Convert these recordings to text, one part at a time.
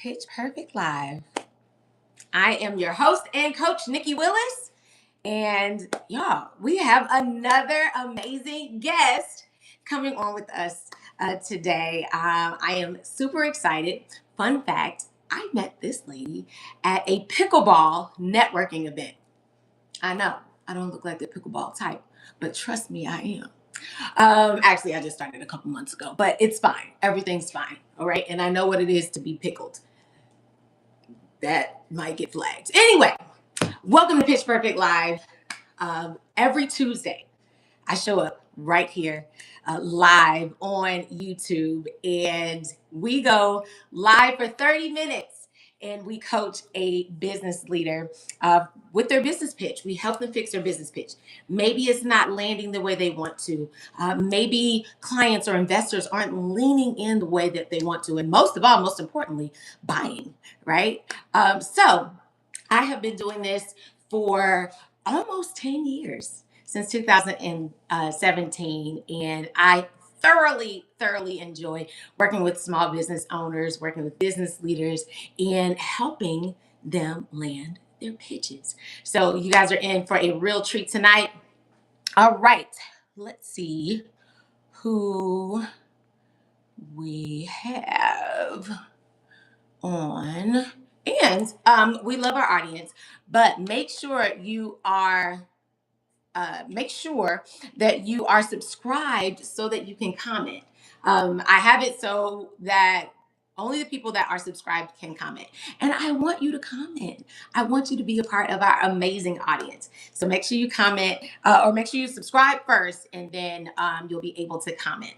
Pitch Perfect Live. I am your host and coach, Nicci Willis. And y'all, we have another amazing guest coming on with us today. I am super excited. Fun fact, I met this lady at a pickleball networking event. I know, I don't look like the pickleball type, but trust me, I am. Actually, I just started a couple months ago, but it's fine. Everything's fine. All right. And I know what it is to be pickled. That might get flagged. Anyway, welcome to Pitch Perfect Live. Every Tuesday, I show up right here live on YouTube, and we go live for 30 minutes. And we coach a business leader with their business pitch. We help them fix their business pitch. Maybe it's not landing the way they want to. Maybe clients or investors aren't leaning in the way that they want to. And most of all, most importantly, buying, right? So I have been doing this for almost 10 years, since 2017, and I thoroughly enjoy working with small business owners, working with business leaders, and helping them land their pitches. So you guys are in for a real treat tonight. All right, let's see who we have on. And we love our audience, but make sure that you are subscribed so that you can comment. I have it so that only the people that are subscribed can comment. And I want you to comment. I want you to be a part of our amazing audience. So make sure you comment or make sure you subscribe first, and then you'll be able to comment.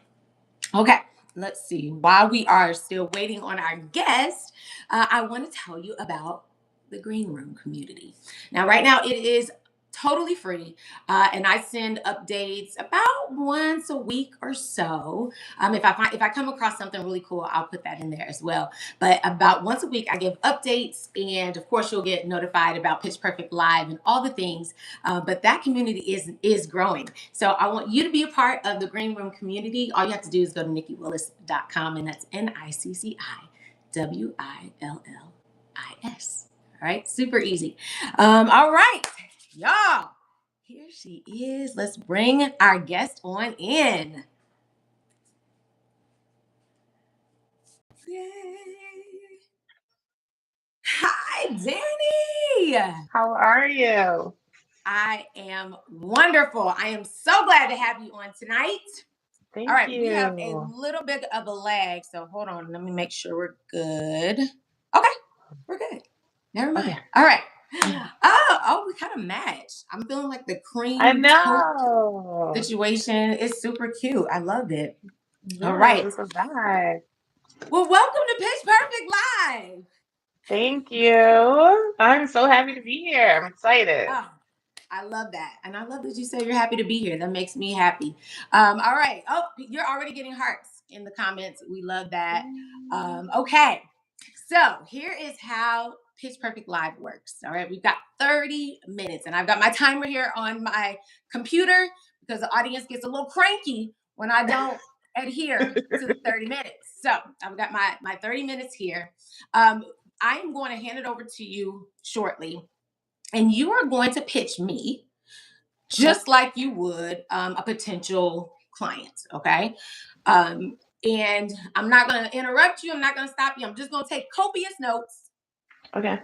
Okay, let's see. While we are still waiting on our guest, I want to tell you about the Green Room community. Now, right now, it is totally free, and I send updates about once a week or so. If I come across something really cool, I'll put that in there as well. But about once a week, I give updates, and of course, you'll get notified about Pitch Perfect Live and all the things. But that community is growing. So I want you to be a part of the Green Room community. All you have to do is go to NicciWillis.com, and that's NicciWillis. All right, super easy. All right, y'all, here she is. Let's bring our guest on in. Yay. Hi, Danni. How are you? I am wonderful. I am so glad to have you on tonight. Thank All right, we have a you. little bit of a lag, so hold on. Let me make sure we're good. Okay, we're good. Never mind. Okay. All right. Oh, we kind of matched. I'm feeling like the I cream taupe know. situation is super cute. I love it. All Yes, right. it's a vibe. Well, welcome to Pitch Perfect Live. Thank you. I'm so happy to be here. I'm excited. Oh, I love that. And I love that you say you're happy to be here. That makes me happy. All right. Oh, you're already getting hearts in the comments. We love that. Okay. So here is how Pitch Perfect Live works. All right. We've got 30 minutes, and I've got my timer here on my computer because the audience gets a little cranky when I don't adhere to the 30 minutes. So I've got my 30 minutes here. I am going to hand it over to you shortly, and you are going to pitch me just like you would a potential client. Okay. And I'm not going to interrupt you. I'm not going to stop you. I'm just going to take copious notes. Okay.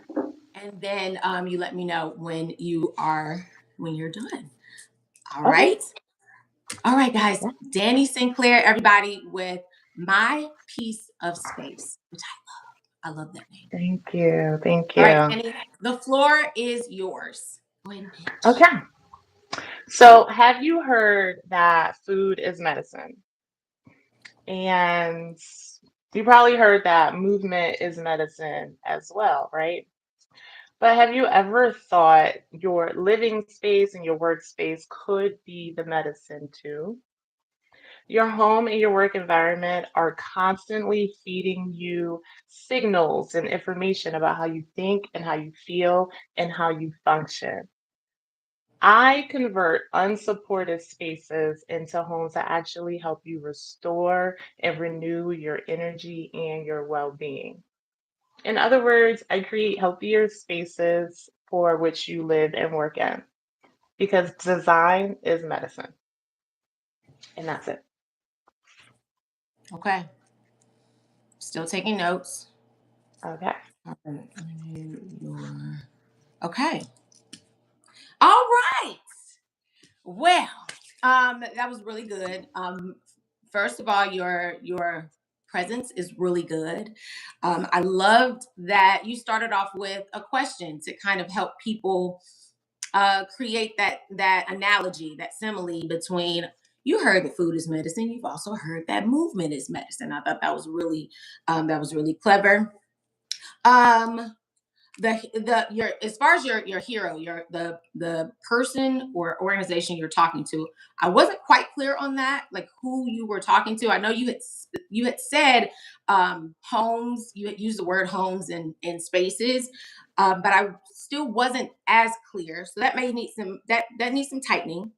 And then you let me know when you're done. All Okay. right. All right, guys. Danni Sinclair, everybody, with My Piece of Space, which I love that name. Thank you. Thank All you. right, Danni, the floor is yours. Go ahead and pitch. Okay. So, have you heard that food is medicine? And you probably heard that movement is medicine as well, right? But have you ever thought your living space and your workspace could be the medicine too? Your home and your work environment are constantly feeding you signals and information about how you think and how you feel and how you function. I convert unsupported spaces into homes that actually help you restore and renew your energy and your well being. In other words, I create healthier spaces for which you live and work in because design is medicine. And that's it. Okay. Still taking notes. Okay. Okay. All right. Well, that was really good. First of all, your presence is really good. I loved that you started off with a question to kind of help people create that analogy, that simile between you heard that food is medicine. You've also heard that movement is medicine. I thought that was really clever. Um, the your as far as your hero, the person or organization you're talking to, I wasn't quite clear on that, like who you were talking to. I know you had said homes. You had used the word homes in spaces, but I still wasn't as clear. So that may need some that needs some tightening.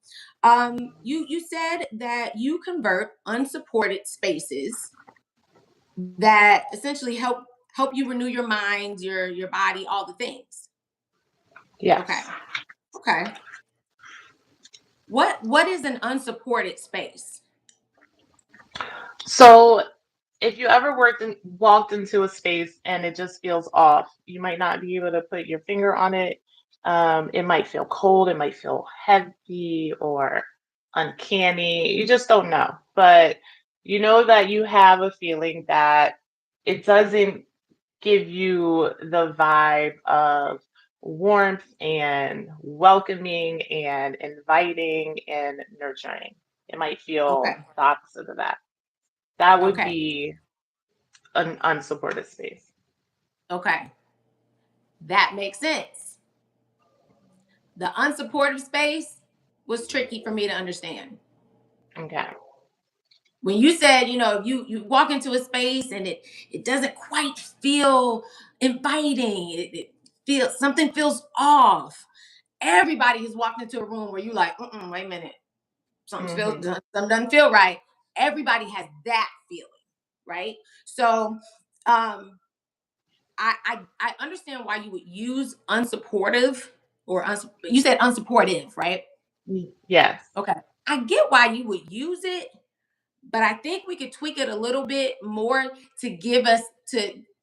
You said that you convert unsupported spaces that essentially help you renew your mind, your body, all the things. Okay. Yes. Okay. What is an unsupported space? So if you ever walked into a space and it just feels off, you might not be able to put your finger on it. It might feel cold, it might feel heavy or uncanny. You just don't know. But you know that you have a feeling that it doesn't give you the vibe of warmth and welcoming and inviting and nurturing. It might Okay. feel the opposite of that. That would Okay. be an unsupported space. Okay. That makes sense. The unsupportive space was tricky for me to understand. Okay. When you said, if you walk into a space and it doesn't quite feel inviting, it feels something feels off. Everybody has walked into a room where you like, wait a minute, Hmm. something doesn't feel right. Everybody has that feeling, right? So um I understand why you would use unsupportive you said unsupportive, right? Yes. Okay. I get why you would use it, but I think we could tweak it a little bit more to give us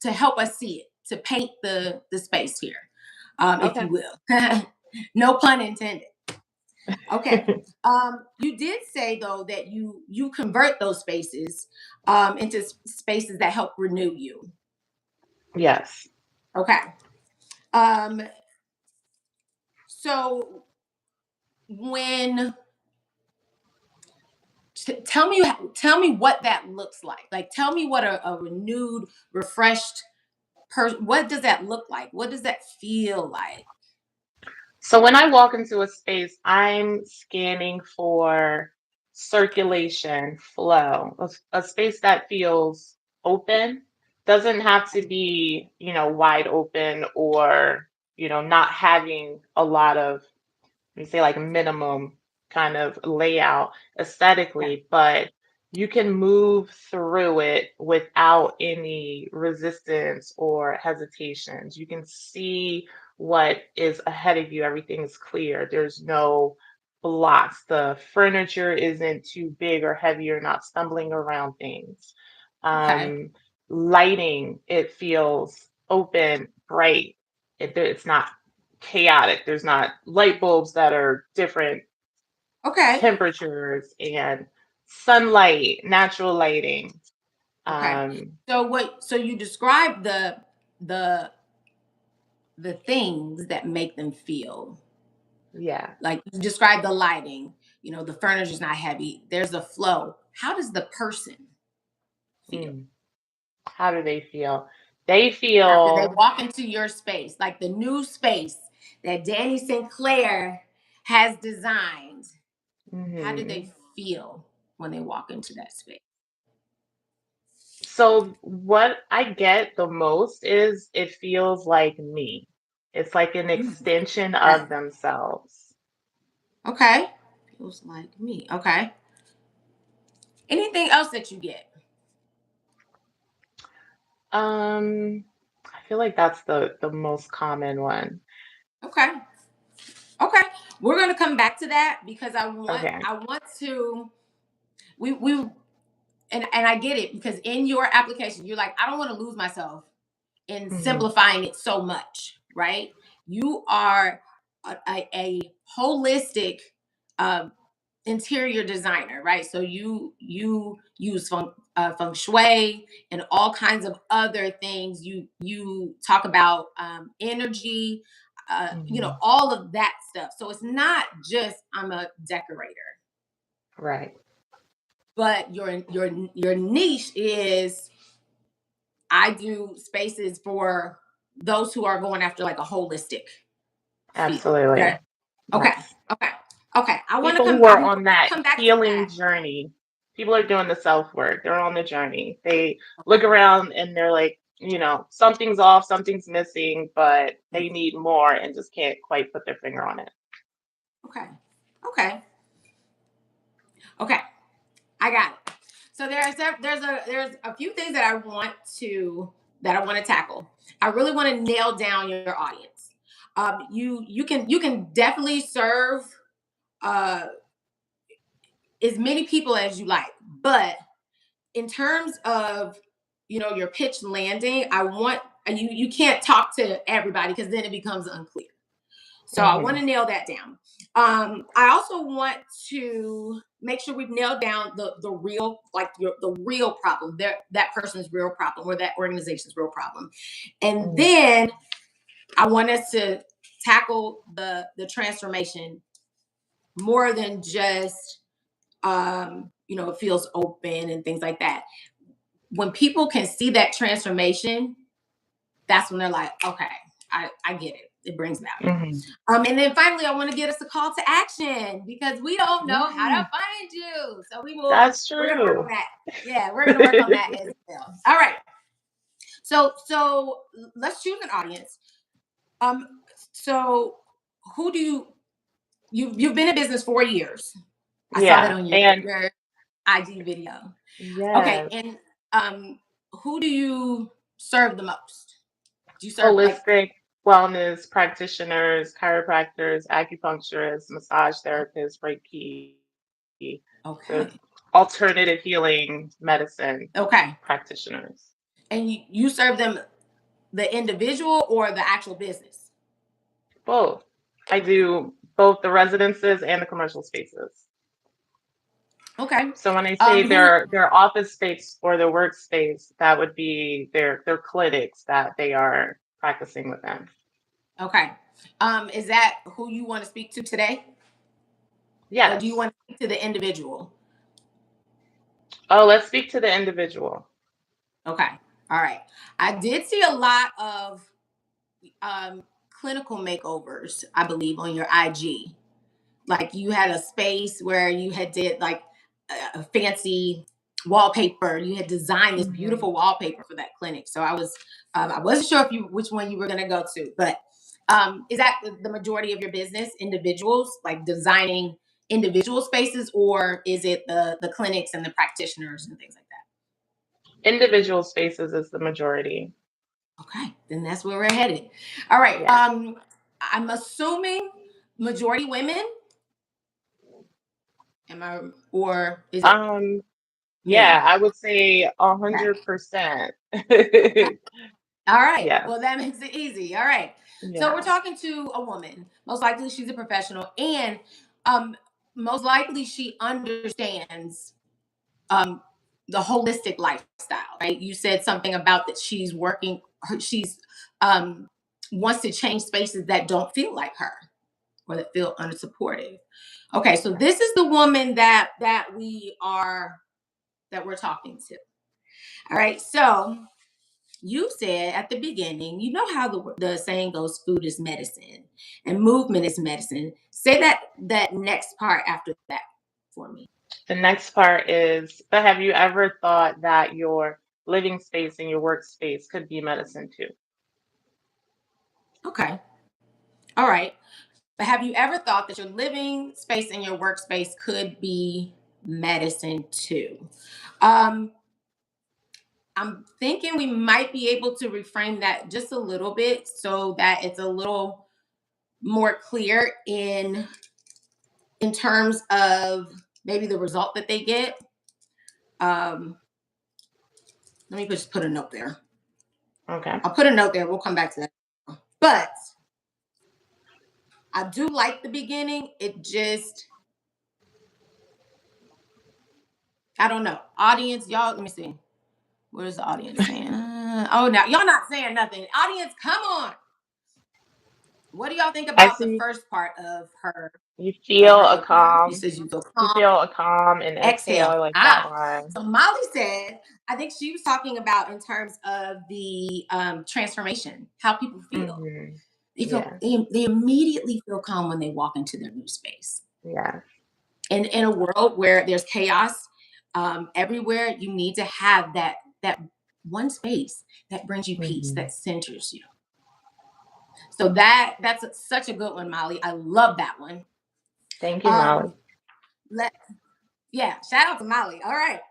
to help us see it, to paint the space here, if Okay. you will. No pun intended. Okay. You did say though that you convert those spaces into spaces that help renew you. Yes. Okay. Um, so when tell me what that looks like. Like tell me what a renewed, refreshed person. What does that look like? What does that feel like? So when I walk into a space, I'm scanning for circulation, flow, a space that feels open. Doesn't have to be, wide open or, not having a lot of, let me say, like minimum kind of layout Okay. aesthetically, but you can move through it without any resistance or hesitations. You can see what is ahead of you. Everything is clear. There's no blocks. The furniture isn't too big or heavy. You're not stumbling around things. Okay. Um, Lighting, it feels open, bright. It's not chaotic. There's not light bulbs that are different Okay. temperatures and sunlight, natural lighting. Okay. Um, So you describe the the things that make them feel yeah. like you describe the lighting, the furniture's not heavy. There's a flow. How does the person feel Mm. How do they feel? They after they feel, walk into your space, like the new space that Danny Sinclair has designed? How do they mhm. feel when they walk into that space? So what I get the most is it feels like me. It's like an Mm, extension okay. of themselves. Okay. Feels like me. Okay. Anything else that you get? Um, feel like that's the most common one. Okay. Okay. We're gonna come back to that because Okay. I want to we and I get it because in your application, you're like, I don't want to lose myself in Hmm. simplifying it so much, right? You are a holistic um, interior designer, right? So you use feng shui and all kinds of other things. You talk about energy, Hmm. all of that stuff. So it's not just I'm a decorator, Right. but your niche is I do spaces for those who are going after like a holistic feel. Absolutely. Okay. Okay. Yes. Okay. Okay. People who I'm are going on to that come back to healing that. journey. People are doing the self work. They're on the journey. They Okay. look around and they're like, something's off, something's missing, but they need more and just can't quite put their finger on it. Okay. Okay. Okay. I got it. So there's a few things that I want to tackle. I really want to nail down your audience. You can definitely serve uh, as many people as you like, but in terms of your pitch landing, I want you can't talk to everybody because then it becomes unclear. So I want Hmm. to nail that down. I also want to make sure we've nailed down the real, like the real problem, that person's real problem or that organization's real problem. And Hmm. then I want us to tackle the transformation more than just it feels open and things like that. When people can see that transformation, that's when they're like, okay, I get it. It brings value. Hmm. And then finally, I want to get us a call to action because we don't know how to Yeah, find you. So that's we're gonna work on true. that. Yeah, we're gonna work on that as well. All right. So let's choose an audience. Um, so who do you've been in business 4 years? I saw that Yeah. on And your IG video. Okay, yes, and who do you serve the most? Do you serve like holistic wellness practitioners, chiropractors, acupuncturists, massage therapists, Reiki, the okay, alternative healing medicine okay, practitioners. and you serve them the individual or the actual business? Both. I do both the residences and the commercial spaces. Okay. So when I say Who? their office space or their workspace, that would be their clinics that they are practicing within. Okay. Is that who you want to speak to today, or do you Yes. want to speak to the individual? Oh, let's speak to the individual. Okay. All right. I did see a lot of um, clinical makeovers, I believe, on your IG. Like you had a space where you had did like a fancy wallpaper. You had designed this Hmm. beautiful wallpaper for that clinic. So I wasn't sure if you which one you were going to go to, but is that the majority of your business, individuals, like designing individual spaces, or is it the clinics and the practitioners and things like Individual spaces is the majority. that? Okay, then that's where we're headed. All right. Yes. I'm assuming majority women. Am I, or is it Um, men? yeah, I would say a Okay. 100%. Okay. All right. Yes. Well, that makes it easy. All right. So we're Yeah. talking to a woman. Most likely she's a professional, and um, most likely she understands um, the holistic lifestyle. Right? You said something about that she's working. She's wants to change spaces that don't feel like her or that feel unsupportive. Okay. So Right. this is the woman that we're talking to. All right. So you said at the beginning, you know how the saying goes, food is medicine and movement is medicine. Say that next part after that for me. The next part is, but have you ever thought that your living space and your workspace could be medicine too? Okay. All right. But have you ever thought that your living space and your workspace could be medicine too? Um, I'm thinking we might be able to reframe that just a little bit so that it's a little more clear in terms of maybe the result that they get. Um, let me just put a note there. Okay. I'll put a note there. We'll come back to that. But I do like the beginning. It just, I don't know. Audience, y'all, let me see. What is the audience saying? Oh, now y'all not saying nothing. Audience, come on. What do y'all think I about the see first part of you feel her a opener? You calm. said you feel You calm. feel a calm and exhale. Exhale. I like that Ah. one. So Molly said, I think she was talking about in terms of the transformation, how people feel. Mm-hmm. They feel Yeah. they immediately feel calm when they walk into their new space. Yeah. And in a world where there's chaos everywhere, you need to have that one space that brings you peace, Mm-hmm. that centers you. So that's such a good one, Molly. I love that one. Thank you, Molly. Um, let Yeah, shout out to Molly. All right.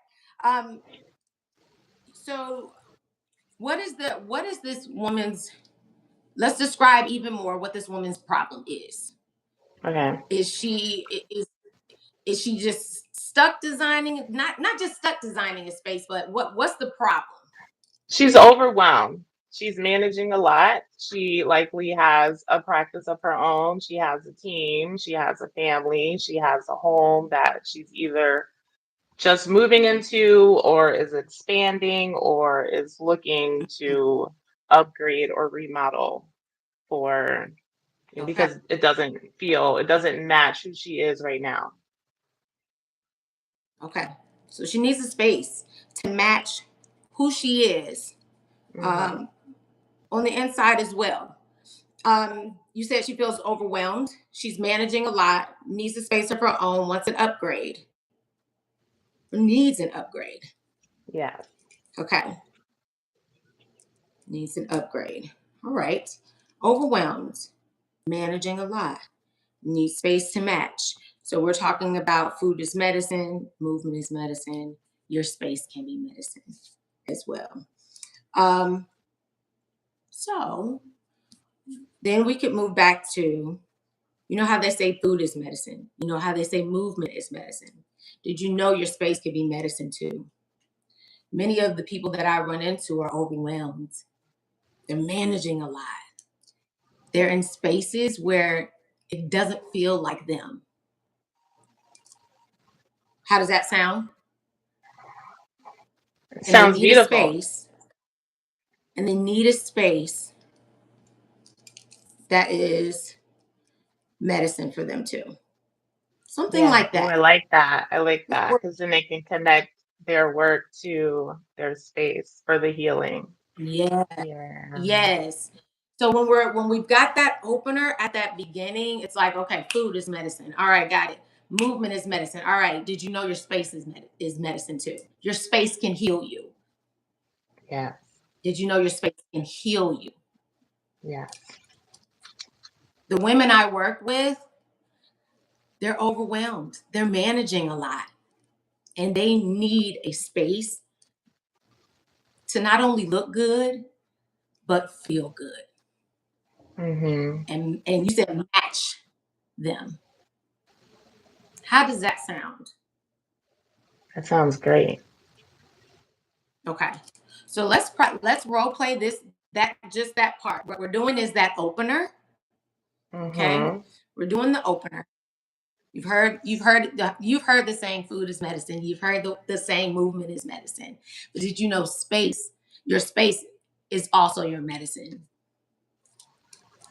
Um, so what is this woman's, let's describe even more what this woman's problem is. Okay. Is is she just stuck designing, not just stuck designing a space, but what's the problem? She's overwhelmed. She's managing a lot. She likely has a practice of her own. She has a team. She has a family. She has a home that she's either just moving into or is expanding or is looking to upgrade or remodel for Okay. because it doesn't match who she is right now. Okay. So she needs a space to match who she is Hmm. um, on the inside as well. You said she feels overwhelmed. She's managing a lot, needs a space of her own, wants an upgrade, needs an upgrade. Yes. Okay. Needs an upgrade. All right. Overwhelmed, managing a lot, needs space to match. So we're talking about food is medicine, movement is medicine. Your space can be medicine as well. Um, so then we could move back to, you know how they say food is medicine? You know how they say movement is medicine? Did you know your space could be medicine too? Many of the people that I run into are overwhelmed. They're managing a lot. They're in spaces where it doesn't feel like them. How does that sound? It And they sounds need a beautiful. space, and they need a space that is medicine for them too. Something Yeah. like Oh, I that. like that. I like that because then they can connect their work to their space for the healing. Yeah. Yeah. Yes. So when we've got that opener at that beginning, it's like, okay, food is medicine. All right, got it. Movement is medicine. All right. Did you know your space is medicine too? Your space can heal you. Yeah. Did you know your space can heal you? Yeah. The women I work with, they're overwhelmed. They're managing a lot, and they need a space to not only look good but feel good. Hmm. And you said match them. How does that sound? That sounds great. Okay. So let's role play this, that just that part. What we're doing is that opener. Okay. Hmm. We're doing the opener. You've heard the saying food is medicine. You've heard the saying movement is medicine. But did you know your space is also your medicine?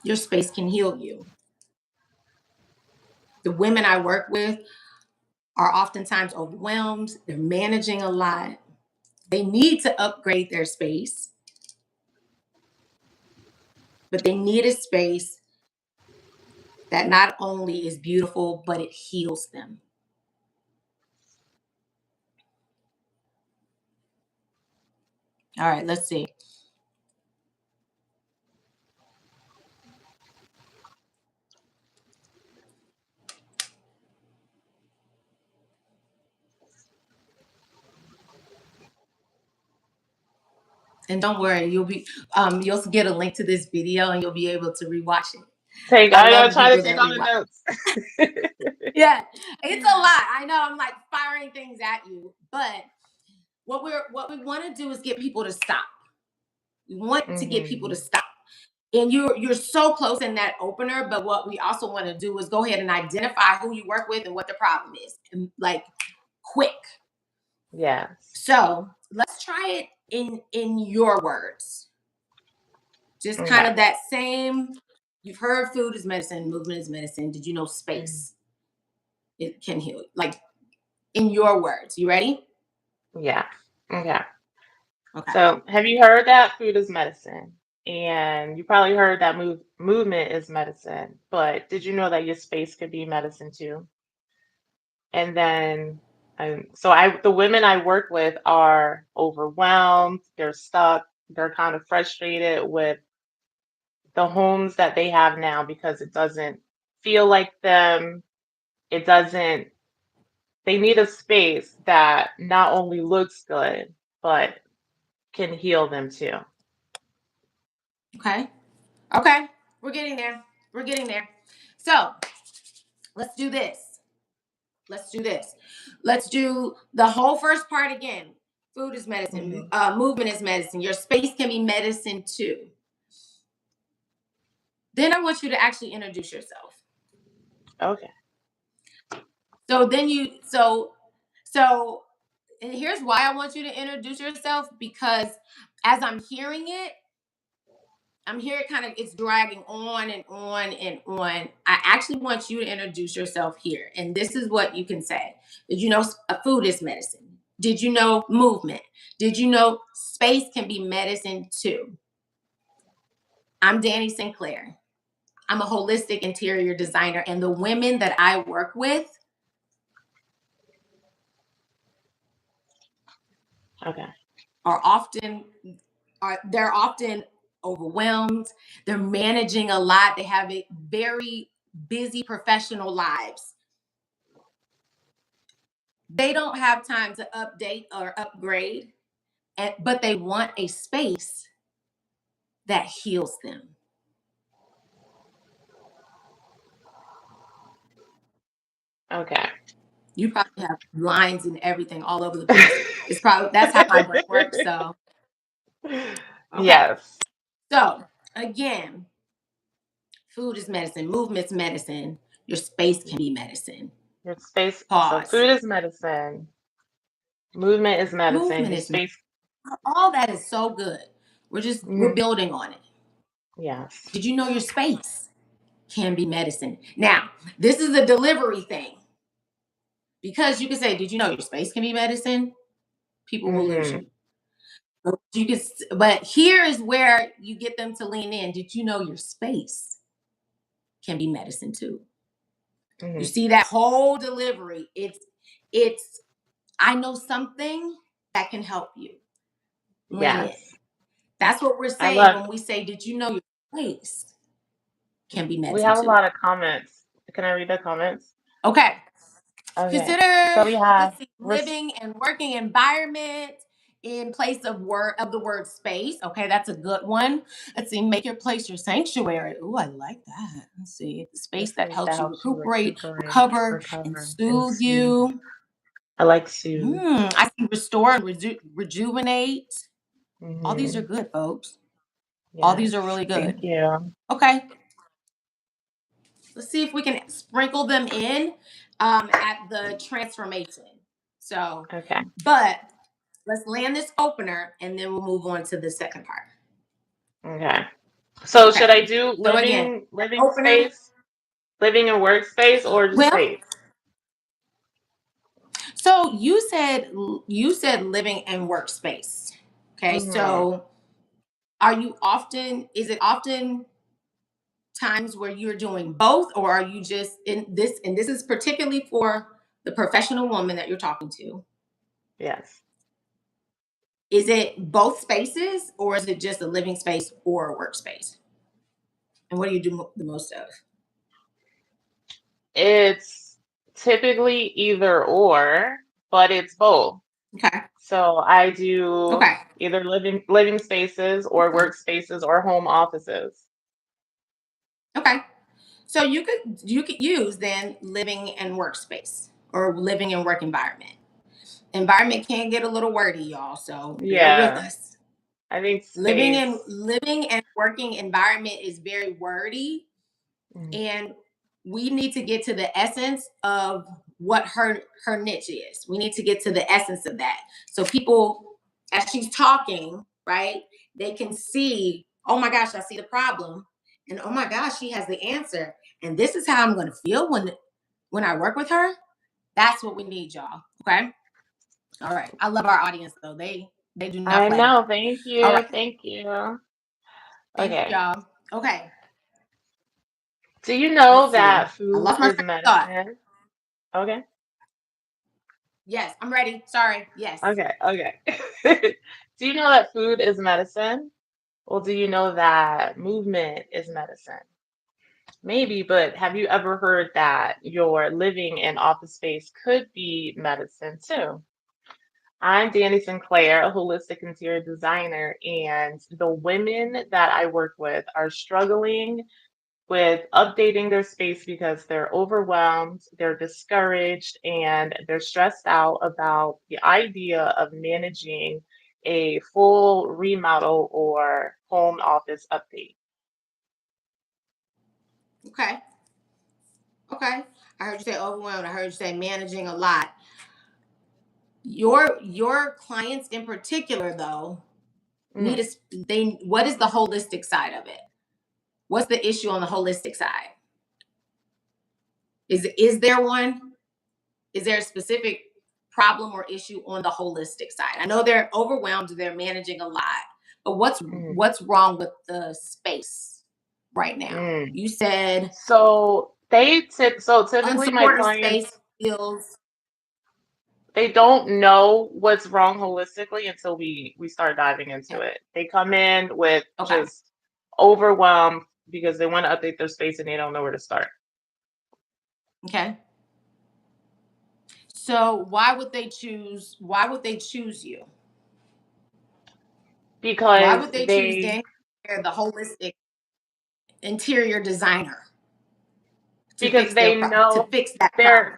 Your space can heal you. The women I work with are oftentimes overwhelmed. They're managing a lot. They need to upgrade their space, but they need a space that not only is beautiful, but it heals them. All right, let's see. And don't worry, you'll get a link to this video and you'll be able to rewatch it. I I love gotta the try to people take that all the rewatch. notes. Yeah, it's a lot. I know I'm like firing things at you, but what we want to do is get people to stop. We want to get people to Hmm. stop. And you're so close in that opener, but what we also want to do is go ahead and identify who you work with and what the problem is, and like quick. Yes. So let's try it in your words. Just kind Okay. of that same. You've heard food is medicine, movement is medicine. Did you know Mhm. space it can heal? Like in your words. You ready? Yeah. Okay. Okay. So, have you heard that food is medicine? And you probably heard that movement is medicine, but did you know that your space could be medicine too? And then, the women I work with are overwhelmed, they're stuck, they're kind of frustrated with the homes that they have now because it doesn't feel like them. It doesn't, they need a space that not only looks good, but can heal them too. Okay. Okay. We're getting there. We're getting there. So let's do this. Let's do this. Let's do the whole first part again. Food is medicine. Hmm. Movement is medicine. Your space can be medicine too. Then I want you to actually introduce yourself. Okay. So then so and here's why I want you to introduce yourself, because as I'm hearing it, I'm here kind of it's dragging on and on and on. I actually want you to introduce yourself here. And this is what you can say. Did you know food is medicine? Did you know movement? Did you know space can be medicine too? I'm Danni Sinclair. I'm a holistic interior designer, and the women that I work with Okay. are often they're often overwhelmed. They're managing a lot. They have a very busy professional lives. They don't have time to update or upgrade, but they want a space that heals them. Okay. You probably have lines and everything all over the place. It's probably that's how my brain works. So, okay. Yes. So, again, food is medicine, movement's medicine, your space can be medicine. Your space, so Pause. food is medicine, movement is medicine, Movement your is medicine. space. All that is so good. We're Mhm. building on it. Yes. Did you know your space can be medicine? Now, this is a delivery thing, because you can say, "Did you know your space can be medicine?" People will lose Hmm. you. But but here is where you get them to lean in. Did you know your space can be medicine too? You Hmm. see that whole delivery. It's I know something that can help you. Lean in. Yes. That's what we're I saying love, when we say, "Did you know your space can be we medicine have a too?" lot of comments. Can I read the comments? Okay. Okay. So Consider, we have, let's see, living and working environment in place of the word space. Okay, that's a good one. Let's see, make your place your sanctuary. Ooh, I like that. Let's see, the the space that space that helps you helps you recuperate, recuperate, recover, and recover, and soothe soothe. you. I like soothe. I see restore and rejuvenate. All these are Hmm. good, folks. All these are Yes. really Thank good. you. Okay, let's see if we can sprinkle them in at the transformation. So, Okay. but let's land this opener and then we'll move on to the second part. Okay. So should Okay. I do So again, living opener. space, living and workspace, or just Well, space? so you said living and workspace. Okay. Hmm. So are you often is it often times where you're doing both, or are you just in this, and this is particularly for the professional woman that you're talking to? Yes. Is it both spaces, or is it just a living space or a workspace? And what do you do the most of? It's typically either or, but it's both. Okay. So I do Okay. either living spaces or Okay. workspaces or home offices. Okay. So you could use then living and workspace or living and work environment. Environment can get a little wordy, y'all. So bear with Yeah, us. I think Living and space. living and working environment is very wordy, Mm, and we need to get to the essence of what her niche is. We need to get to the essence of that, so people, as she's talking, right, they can see, oh my gosh, I see the problem, and oh my gosh, she has the answer, and this is how I'm going to feel when I work with her. That's what we need, y'all. Okay. All right. I love our audience though. They do not I play. know. Thank All you. right. Thank you. Thank Okay. y'all. Okay. Do you know Let's see. that I food lost my is train of thought. medicine? Okay. Yes, I'm ready. Sorry. Yes. Okay. Okay. Do you know that food is medicine? Well, do you know that movement is medicine? Maybe, but have you ever heard that your living in office space could be medicine too? I'm Danni Sinclair, a holistic interior designer, and the women that I work with are struggling with updating their space because they're overwhelmed, they're discouraged, and they're stressed out about the idea of managing a full remodel or home office update. Okay. Okay. I heard you say overwhelmed. I heard you say managing a lot. Your clients in particular though need Mm, a they what is the holistic side of it? What's the issue on the holistic side? Is there one? Is there a specific problem or issue on the holistic side? I know they're overwhelmed, they're managing a lot, but mm, what's wrong with the space right now? mm. You said So typically my unsupportive space clients, feels they don't know what's wrong holistically until we start diving into okay. it. They come in with Okay. just overwhelmed because they want to update their space and they don't know where to start. Okay. So why would they choose you? Why Because would they choose they Danny, the holistic interior designer, to because fix their they problem, to know fix that problem? they're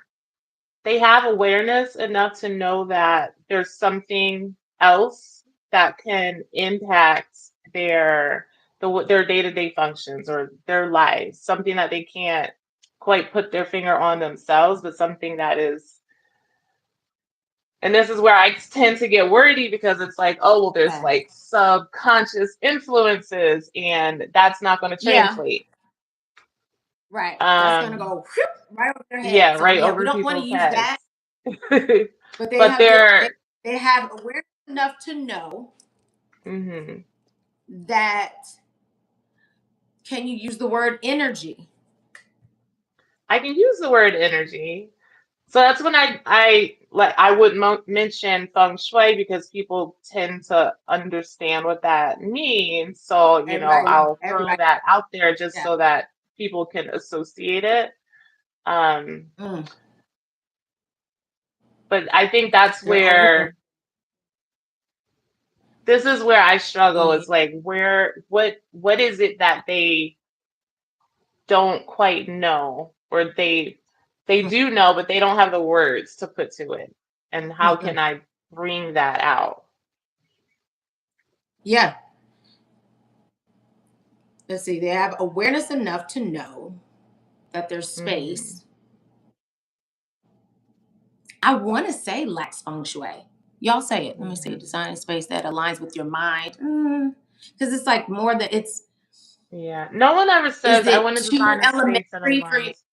they have awareness enough to know that there's something else that can impact their day-to-day functions or their lives, something that they can't quite put their finger on themselves, but something that is, and this is where I tend to get wordy because it's like, oh, well, there's Okay. like subconscious influences, and that's not going to Yeah. translate. Right. That's gonna Um, go whoop, right over their yeah, head. So right yeah, we over don't want to people's use that. heads. But they But have they're, they have awareness enough to know mhm. that, can you use the word energy? I can use the word energy. So that's when I would mention feng shui because people tend to understand what that means. So, I'll throw Everybody, that out there just yeah. so that people can associate it. Um, Mm, but I think that's they're overwhelmed. where this is where I struggle Yeah. is like what is it that they don't quite know or they Mm, do know but they don't have the words to put to it, and how mm, mm. can I bring that out? Yeah. Let's see. They have awareness enough to know that their Hmm. space, I want to say, lacks feng shui. Y'all say it. Let me see. Hmm. Design a space that aligns with your mind. Because it's like more than it's. Yeah, no one ever Is says I it want to too design a space that elementary for you? aligns.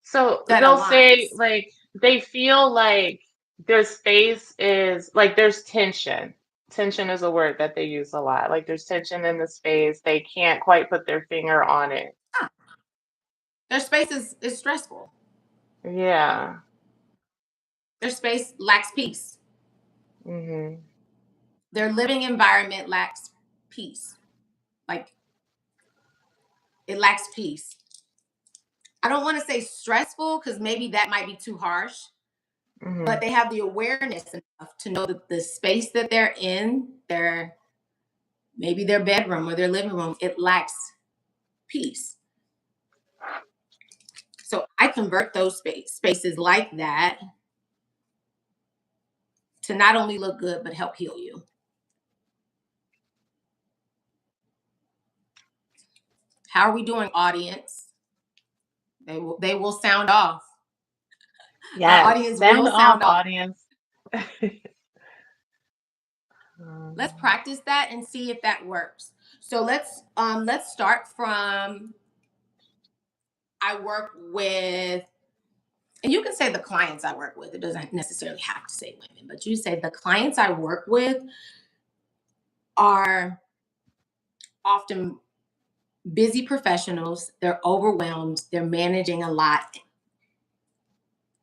So That they'll say aligns. like they feel like their space is like there's tension. Tension is a word that they use a lot. Like there's tension in the space. They can't quite put their finger on it. Ah, their space is stressful. Yeah. Their space lacks peace. Hmm. Their living environment lacks peace. Like, it lacks peace. I don't want to say stressful because maybe that might be too harsh, Mm-hmm. but they have the awareness enough to know that the space that they're in, their maybe their bedroom or their living room, it lacks peace. So I convert those spaces like that to not only look good but help heal you. How are we doing, audience? They will sound off. Our Yes. audience Sound will off, sound off. audience. Let's Um, practice that and see if that works. So let's start from I work with, and you can say the clients I work with. It doesn't necessarily have to say women, but you say the clients I work with are often busy professionals. They're overwhelmed. They're managing a lot,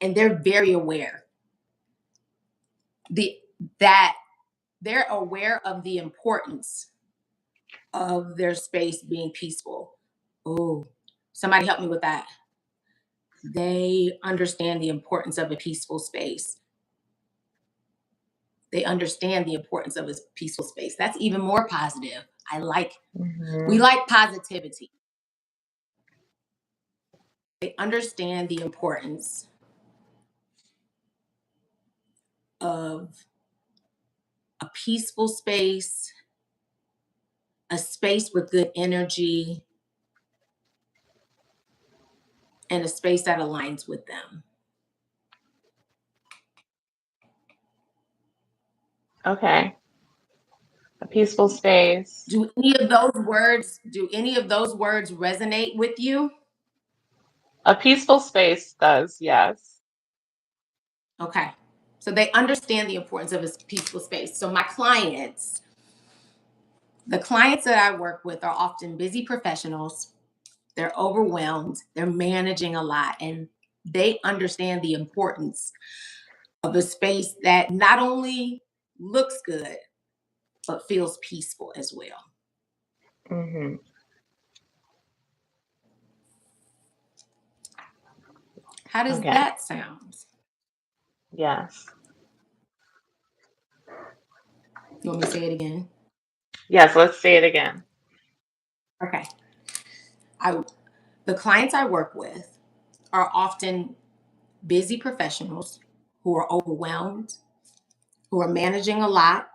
and they're very aware the that they're aware of the importance of their space being peaceful. Oh, somebody help me with that. They understand the importance of a peaceful space. They understand the importance of a peaceful space. That's even more positive. We mhm, like positivity. They understand the importance of a peaceful space, a space with good energy, and a space that aligns with them. okay. A peaceful space. Do any of those words resonate with you? A peaceful space does, yes. Okay. So they understand the importance of a peaceful space. So the clients that I work with are often busy professionals. They're overwhelmed, they're managing a lot, and they understand the importance of a space that not only looks good, but feels peaceful as well. Hmm. How does Okay. that sound? Yes. You want me to say it again? Yes, let's say it again. Okay. I the clients I work with are often busy professionals who are overwhelmed, who are managing a lot,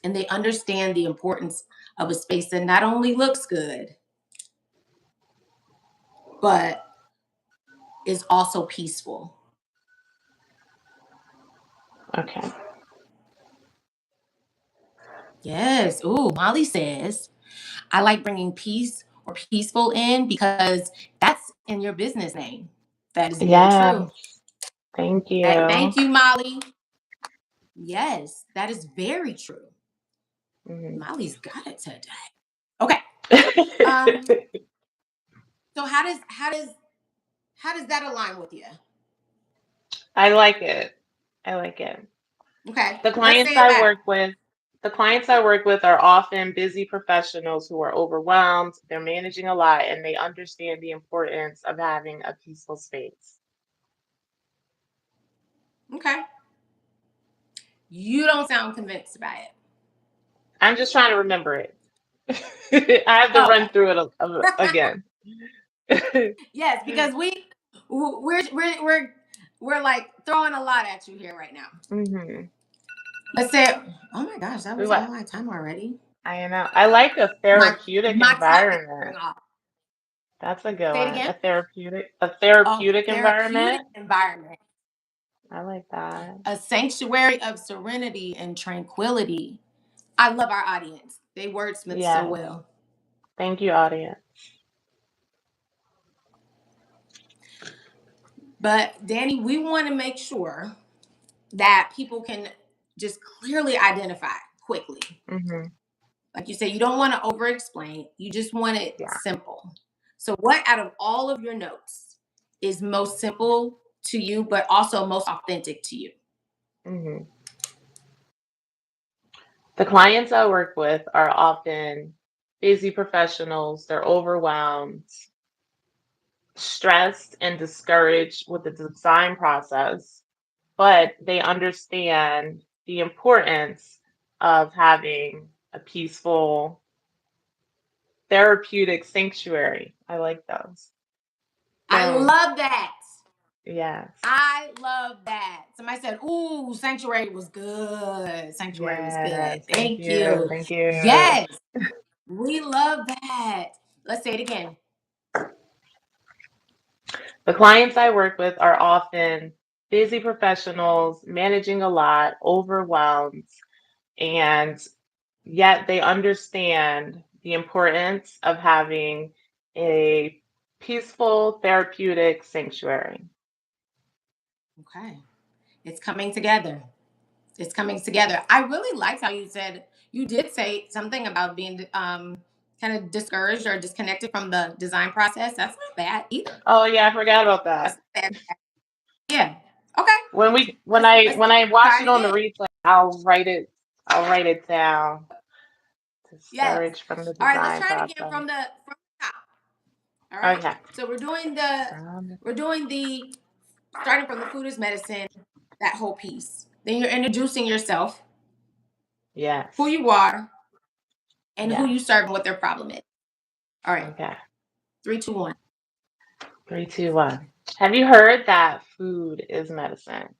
and they understand the importance of a space that not only looks good, but is also peaceful. Okay. Yes. Ooh, Molly says, I like bringing peace or peaceful in because that's in your business name. That is very true. Yes. Thank you. Thank you, Molly. Yes, that is very true. Hmm. Molly's got it today. Okay. Um, so how does that align with you? I like it. I like it. Okay, The let's clients say it I back. work with, the clients I work with are often busy professionals who are overwhelmed, they're managing a lot, and they understand the importance of having a peaceful space. Okay. You don't sound convinced by it. I'm just trying to remember it. I have to Oh, okay. run through it again. Yes, because we're like throwing a lot at you here right now. Hmm. Let's say, oh my gosh, that We was what? all our time already. I know. I like a My therapeutic my clock is going environment. off. That's a good Say it one. again. A Oh, therapeutic therapeutic environment. environment, I like that. a sanctuary of serenity and tranquility. I love our audience. They wordsmith so Yes. well. Thank you, audience. But Danny, we want to make sure that people can just clearly identify quickly. Hmm. Like you say, you don't want to over explain, you just want it Yeah. simple. So, what out of all of your notes is most simple to you, but also most authentic to you? Hmm. The clients I work with are often busy professionals. They're overwhelmed. stressed and discouraged with the design process, but they understand the importance of having a peaceful, therapeutic sanctuary. I like those. I So, love that. yes, I love that. Somebody said, "Ooh, Sanctuary was good. Sanctuary was good." yes, thank Thank you, you. thank you. Yes, we love that. Let's say it again. The clients I work with are often busy professionals, managing a lot, overwhelmed, and yet they understand the importance of having a peaceful, therapeutic sanctuary. Okay, it's coming together. It's coming together. I really liked how you did say something about being kind of discouraged or disconnected from the design process. That's not bad either. Oh yeah, I forgot about That's that. not bad. Yeah. Okay. When we Let's when I watch try it it on the again. replay, I'll write it down. Yes. Discouraged from the All right. Let's design try it again process. from the top. All right. Okay. So Um, we're doing the starting from the food is medicine, that whole piece. Then you're introducing yourself, who yes. you are, and who you Yes. serve and what their problem is. All right. Okay. 3, 2, 1. 3, 2, 1. Have you heard that food is medicine?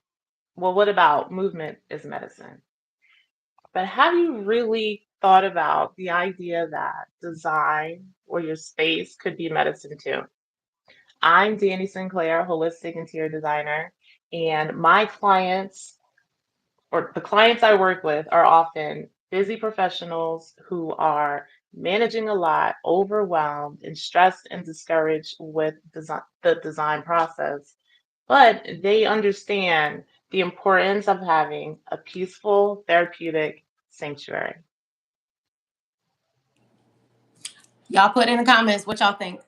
Well, what about movement is medicine? But have you really thought about the idea that design or your space could be medicine too? I'm Danni Sinclair, holistic interior designer, and my clients or the clients I work with are often busy professionals who are managing a lot, overwhelmed, and stressed and discouraged with the design process. But they understand the importance of having a peaceful, therapeutic sanctuary. Y'all put in the comments what y'all think.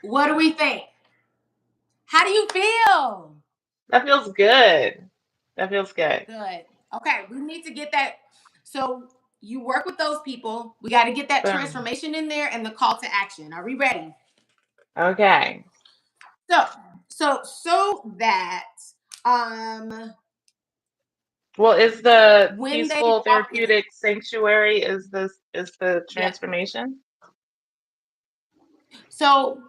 What do we think? How do you feel? That feels good. That feels good. Good. Okay, we need to get that. So you work with those people. We got to get that Boom. transformation in there and the call to action. Are we ready? Okay. So, so that um Well, is the when they peaceful, walk in, therapeutic sanctuary is the yeah. transformation? So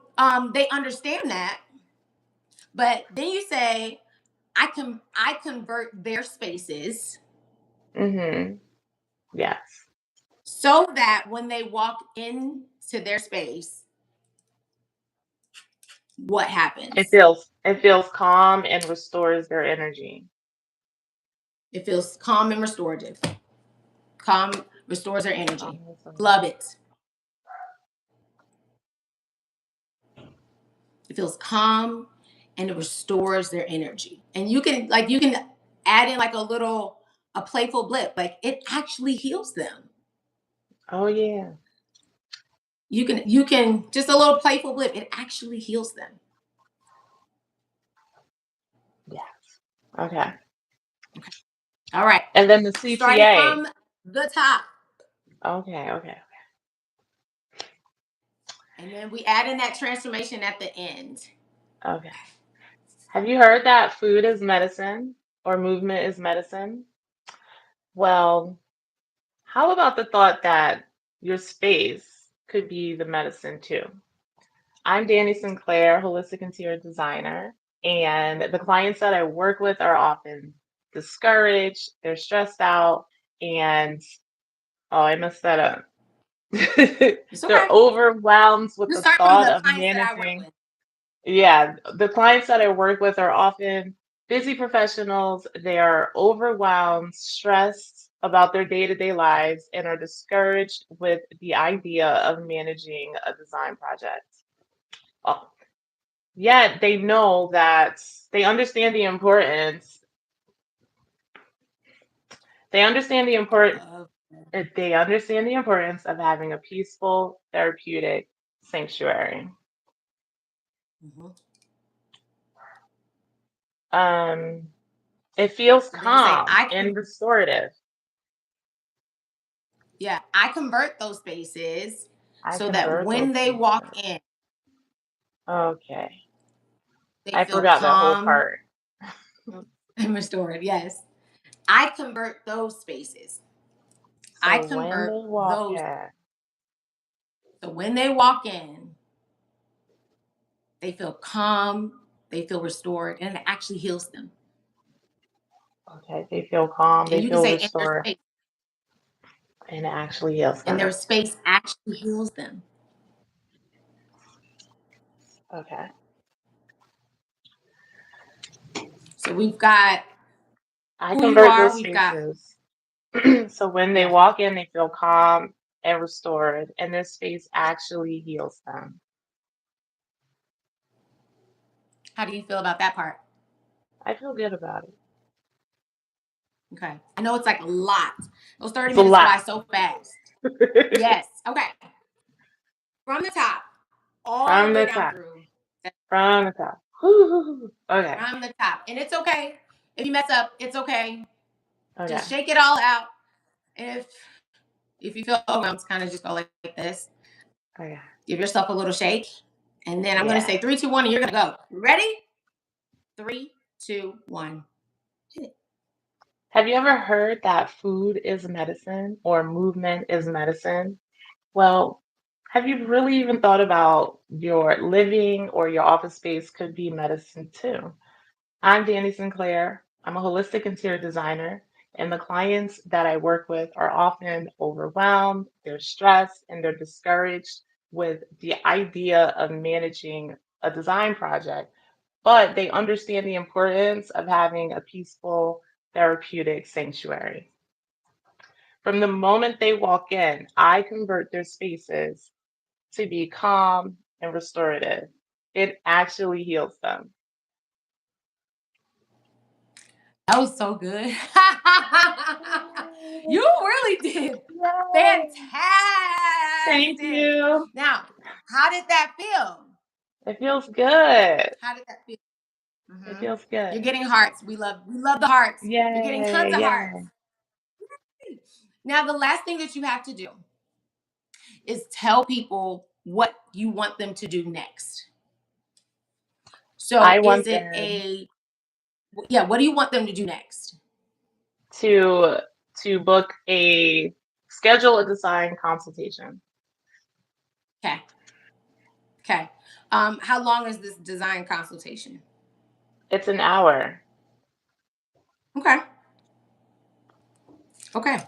they understand that, but then you say, I convert their spaces Mm-hmm. Yes. so that when they walk into their space, what happens? It feels calm and restores their energy. It feels calm and restorative. Calm restores their energy. Calm Love it. It feels calm and it restores their energy. And you can add in like a playful blip. Like it actually heals them. Oh yeah. You can just a little playful blip. It actually heals them. Yes. Okay. All right. And then the Starting CTA. from the top. Okay, okay, And then we add in that transformation at the end. okay. Have you heard that food is medicine or movement is medicine? Well, how about the thought that your space could be the medicine too? I'm Danni Sinclair, holistic interior designer, and the clients that I work with are often discouraged, they're stressed out, and oh, I messed that up. It's They're okay. overwhelmed with Just the start from thought the of clients that I work managing. with. Yeah, the clients that I work with are often busy professionals. They are overwhelmed, stressed about their day-to-day lives, and are discouraged with the idea of managing a design project. Oh, yet they know that they understand the importance. They understand the import. Love. They understand the importance of having a peaceful, therapeutic sanctuary. Mhm. Um, it feels And then you say, calm and restorative. I convert those spaces I so that convert those when they walk spaces. in, Okay. They I feel forgot that whole calm part. and restored. Yes. I convert those spaces. I So when convert they walk those. in, So when they walk in, they feel calm, they feel restored, and it actually heals them. okay, they feel calm, And they you can feel say in their restored, space, and it actually heals and them. their space actually heals them. Okay. So we've got I who you convert are, those we've got, spaces. So when they yeah. walk in, they feel calm and restored, and their space actually heals them. How do you feel about that part? I feel good about it. Okay. I know it's like a lot. Those 30 It's a minutes lot. fly so fast. Yes. Okay. From the top, all the From way the down top. through. From the top. Woo. Okay. From the top. And it's okay. If you mess up, it's okay. Okay. Just shake it all out. If if you feel overwhelmed, kind of just go like this. Okay. Give yourself a little shake. And then I'm gonna Yeah. say 3, 2, 1, and you're gonna go. Ready? 3, 2, 1. Hit it. Have you ever heard that food is medicine or movement is medicine? Well, have you really even thought about your living or your office space could be medicine too? I'm Danny Sinclair. I'm a holistic interior designer, and the clients that I work with are often overwhelmed, they're stressed, and they're discouraged with the idea of managing a design project, but they understand the importance of having a peaceful, therapeutic sanctuary. From the moment they walk in, I convert their spaces to be calm and restorative. It actually heals them. That was so good. You really did Yay! Thank fantastic. you. Now, how did that feel? It feels good. How did that feel? It Hmm. feels You're good. getting hearts. We love the hearts. You're getting tons Yay, of hearts. yay. Now, the last thing that you have to do is tell people what you want them to do next. So, I is want it them a yeah? What do you want them to do next? to book a schedule a design consultation. Okay, okay. How long is this design consultation? It's an hour. Okay, okay.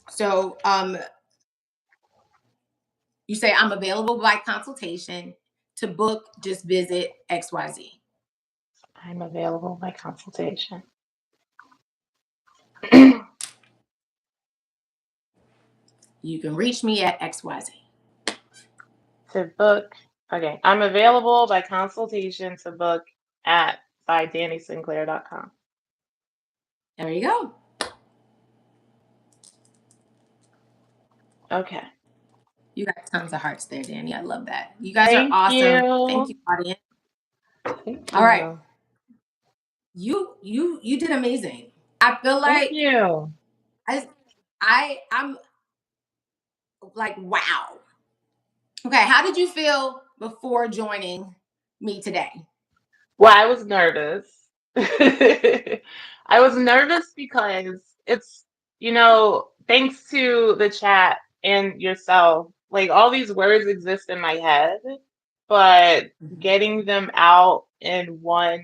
So, you say I'm available by consultation. To book, just visit XYZ. I'm available by consultation. To You can reach me at XYZ. book, okay, I'm available by consultation to book at by DannySinclair.com. There you go. Okay. You got tons of hearts there, Danny. I love that. You guys are Thank awesome. Thank you. you, audience. Thank All right. you. You did amazing. I feel Thank like you. I'm like, wow. Okay, how did you feel before joining me today? Well, I was nervous. I was nervous because it's, thanks to the chat and yourself, like all these words exist in my head, but Mhm. getting them out in one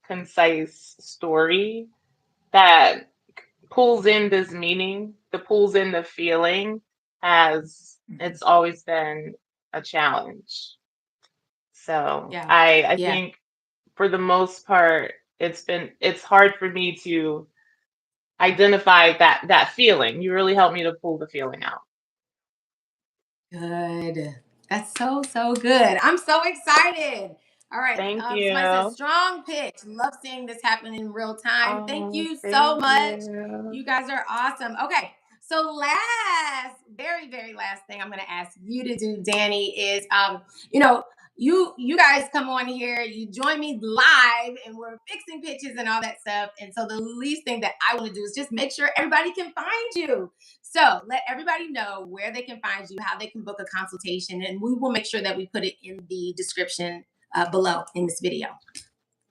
concise story that pulls in this meaning, that pulls in the feeling, has Mhm. it's always been a challenge. So Yeah. I Yeah. think for the most part, it's hard for me to identify that feeling. You really helped me to pull the feeling out. Good. That's so, so good. I'm so excited. All right. Thank Somebody says you. strong pitch. Love seeing this happen in real time. Thank Oh, you so thank much. you. You guys are awesome. Okay. So very last thing I'm going to ask you to do, Danny, is, you know, you guys come on here, you join me live, and we're fixing pitches and all that stuff. And so the least thing that I want to do is just make sure everybody can find you. So let everybody know where they can find you, how they can book a consultation, and we will make sure that we put it in the description below in this video.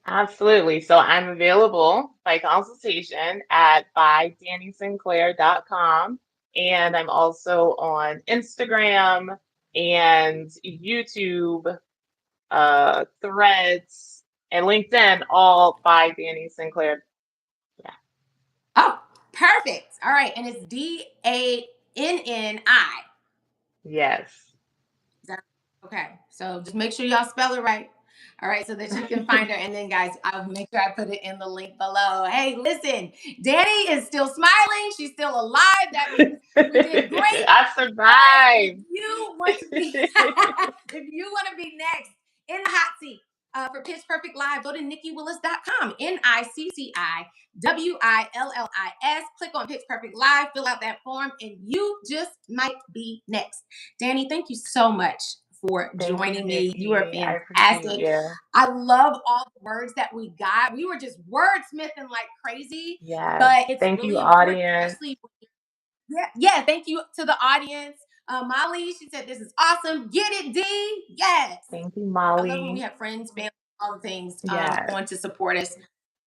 Absolutely. So I'm available by consultation at bydannisinclair.com. And I'm also on Instagram and YouTube, Threads, and LinkedIn, all by Danni Sinclair. Yeah. Oh, perfect. All right. And it's Danni. Yes. Okay. So just make sure y'all spell it right. All right, so that you can find her. And then, guys, I'll make sure I put it in the link below. Hey, listen, Danni is still smiling. She's still alive. That means we did great. I survived. If you want to be, if you want to be next in the hot seat for Pitch Perfect Live, go to NicciWillis.com. NicciWillis. Click on Pitch Perfect Live, fill out that form, and you just might be next. Danni, thank you so much for joining me. You are fantastic. I love all the words that we got. We were just wordsmithing like crazy. Yes. But it's thank really you, important, audience. Yeah. Thank you to the audience. Molly, she said this is awesome. Get it, D. Yes. Thank you, Molly. I love when we have friends, family, all the things Yes. on to support us.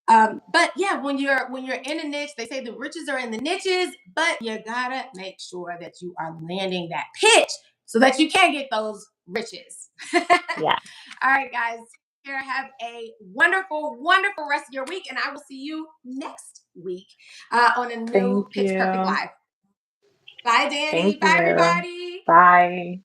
But yeah, when you're in a niche, they say the riches are in the niches, but you gotta make sure that you are landing that pitch so that you can get those riches. Yeah. All right, guys. Take care. Have a wonderful, wonderful rest of your week, and I will see you next week on a new Pitch Perfect Live. Bye, Danni. Bye, everybody. Bye.